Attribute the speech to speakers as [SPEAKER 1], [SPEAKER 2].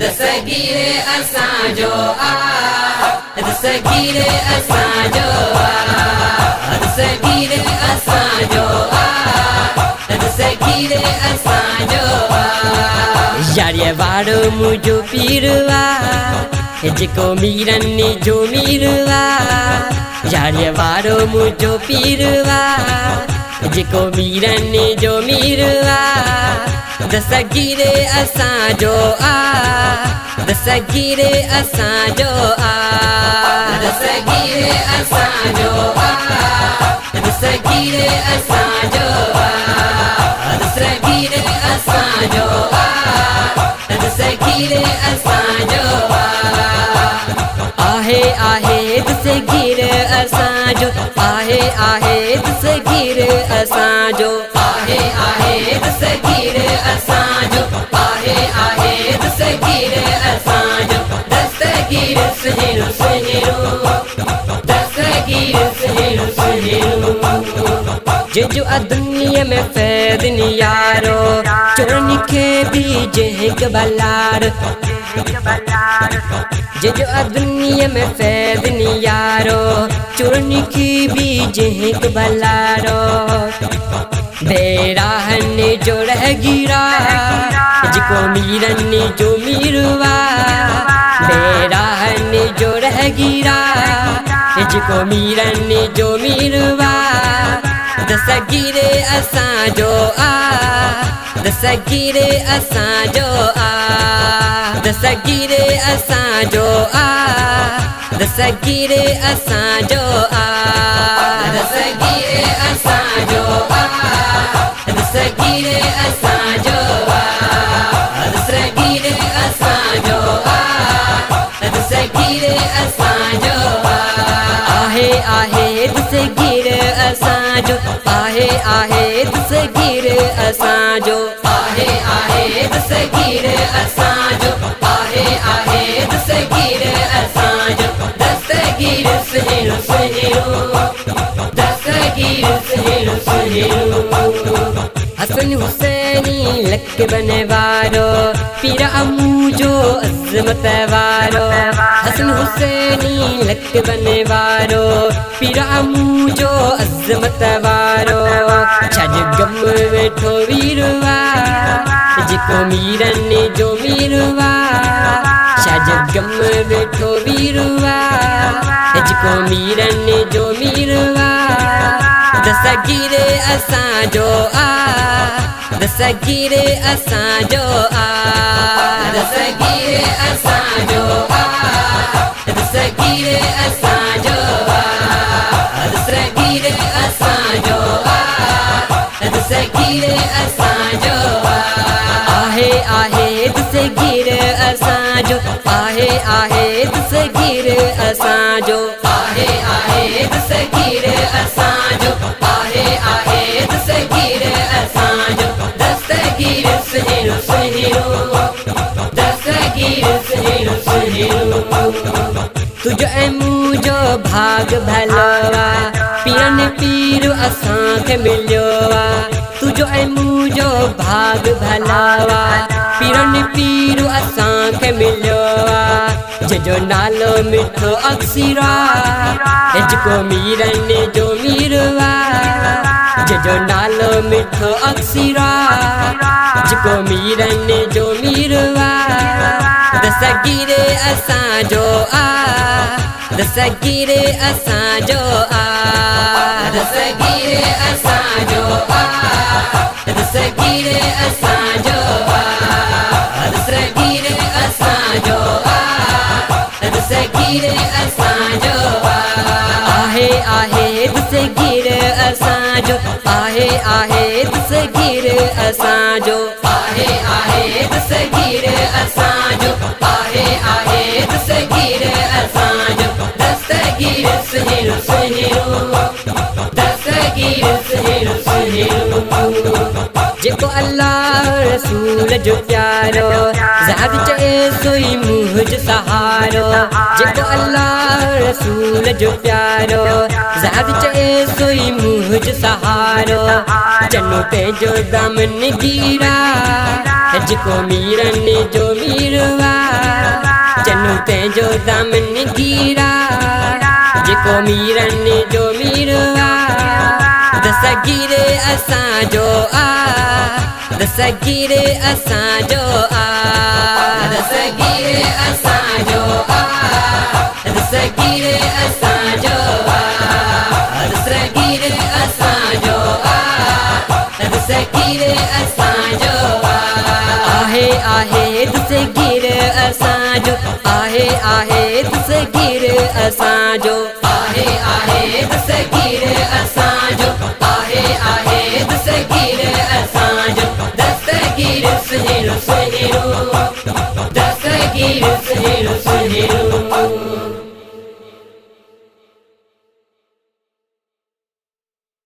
[SPEAKER 1] दस्तगीर असांजो दस्तगीर असांजो दस्तगीर असांजो दस्तगीर असांजो यारे वारो मुझो पीरवा जेको मीरने जो मीरवा यारे वारो मुझो पीरवा जेको मीरने जो मीरवा दस्तगीर असांजो दस्तगीर असांजो दस्तगीर असांजो दस्तगीर असांजो दस्तगीर असांजो दस्तगीर असांजो आहे दस्तगीर असांजो आहे दस्तगीर असांजो आहे दस्तगीर असांजो आहे दस्तगीर असांजो दस्तगीर सुहेरो सुहेरो दस्तगीर सुहेरो सुहेरो जो दुनिया में फैद नियारो चोरनी के भी जेक बलार जो दुनिया में फैद नियारो चोरनी की भी जेक बलारो बेराहन जो रह गिरा जिको मीरन जो मीरवा बेराहन जो रह गिरा जिको मीरन जो मीरवा दस्तगीर असांजो दस्तगीर असांजो दस्तगीर असांजो दस्तगीर असांजो दस्तगीर असांजो दस्तगीर असांजो दस्तगीर असांजो दस्तगीर असांजो आहे दस्तगीर असांजो आहे दस्तगीर असांजो आहे दस्तगीर असांजो आहे दस्तगीर असांजो दस्तगीर सुहेरो सुहेरो दस्तगीर सुहेरो सुहेरो हसन हुसैनी लक बने वारो पीर अमूजो अज़मत वारो हसन हुसैनी लक बने वारो पीर अमूजो अज़मत वारो छज गम वेठो वीरवा जेको मीरन जो मीरवा छज गम वेठो वीरवा जेको मीरन जो मीरवा दस्तगीर असांजो दस्तगीर असांजो दस्तगीर असांजो दस्तगीर असांजो दस्तगीर असांजो दस्तगीर असांजो आहे दस्तगीर असांजो आहे दस्तगीर असांजो आहे दस्तगीर असांजो आहे दस्तगीर असांजो दस्तगीर सुहेरो सुहेरो दस्तगीर सुहेरो सुहेरो तुझो ऐ मुझो भाग भलोवा पीरन पीर असांखे मिलियोवा तुझो ऐ मुझो भाग भलोवा पीरन पीर असांखे मिलियोवा जो नालो मिठो अक्सीरा जेको मीरन जो मीरवा जो नालो मिठो अक्सीरा जेको मीरन जो मीरवा दस्तगीर असांजो दस्तगीर असांजो दस्तगीर असांजो दस्तगीर असांजो दस्तगीर असांजो दस्तगीर असांजो आहे दस्तगीर असांजो आहे दस्तगीर असांजो आहे दस्तगीर असांजो आहे दस्तगीर असांजो दस्तगीर सुहेरो सुहेरो दस्तगीर सुहेरो सुहेरो जेको अल्लाह रसूल जो प्यारो ज़ात चए सोई मुझ सहारो जेको अल्लाह रसूल जो प्यारो ज़ात चए सोई मुझ सहारो चनो ते जो दामन गिरा जेको मीरन जो मीरवा तंहिंजो दामन गिरा जेको मीरनि जो मीरवा दस्तगीर असांजो आ दस्तगीर असांजो आ दस्तगीर असांजो आ दस्तगीर असांजो आ दस्तगीर असांजो आ दस्तगीर असांजो आहे दस्तगीर असांजो आहे दस्तगीर असांजो आहे दस्तगीर असांजो आहे दस्तगीर असांजो दस्तगीर सुहेरो सुहेरो दस्तगीर सुहेरो सुहेरो